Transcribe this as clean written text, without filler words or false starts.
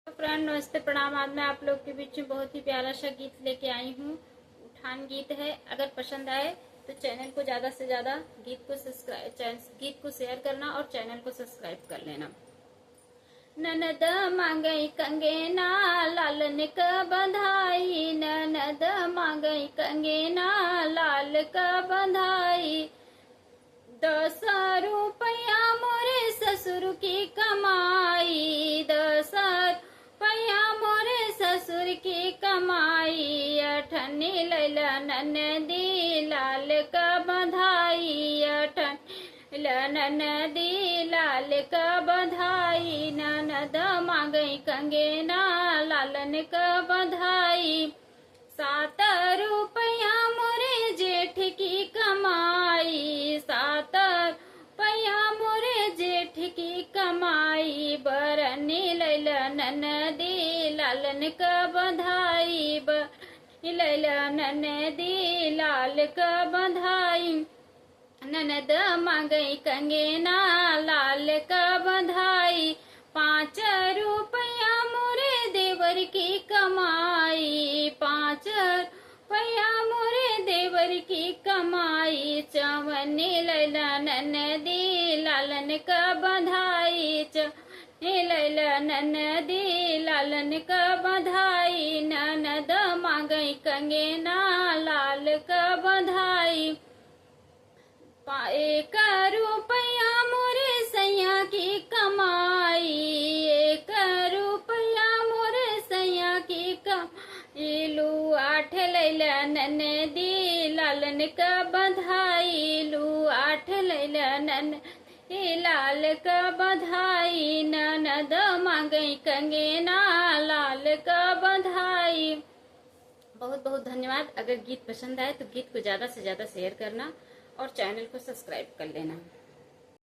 तो फ्रेंड नमस्ते प्रणाम। आज मैं आप लोग के बीच में बहुत ही प्यारा सा गीत लेके आई हूँ। उठान गीत है। अगर पसंद आए तो चैनल को ज्यादा से ज्यादा गीत को शेयर करना और चैनल को सब्सक्राइब कर लेना। ननद मांगई कंगेना लालन का बंधाई, ननद मांगई कंगेना लाल का बंधाई। 10 रुपया मोरे ससुर की कमाई, 10 रुपया मोरे ससुर की कमाई। अठन्नी लैला ननदी लाल का बंधाई, अठन्नी ननदी लाल का बंधाई। ननद मांगई कंगेना लालन का बंधाई। 7 रुपया मोरे जेठ की कमाई, 7 रुपया मोरे जेठ की कमाई। बरनी लैला ननदी लालन का बंधाई, बरनी लैला ननदी लाल का बंधाई। ननद मांगई कंगेना लाल का बंधाई। 5 रुपया मोरे देवर की कमाई, 5 रुपया मोरे देवर की कमाई। चवन्नी लैला ननदी लालन का बंधाई, चवन्नी लैला ननदी लालन का बंधाई। ननद मांगई कंगेना लाल का बंधाई। 1 रुपया मोरे सैया की कमाई, 1 रुपया मोरे सैया की कमाई। लू 8 लैला ननदी लालन का बंधाई, लू 8 लैला ननदी लाल का बंधाई। ननद मांगई कंगेना लाल का बंधाई। बहुत बहुत धन्यवाद। अगर गीत पसंद आए तो गीत को ज्यादा से ज्यादा शेयर करना और चैनल को सब्सक्राइब कर लेना।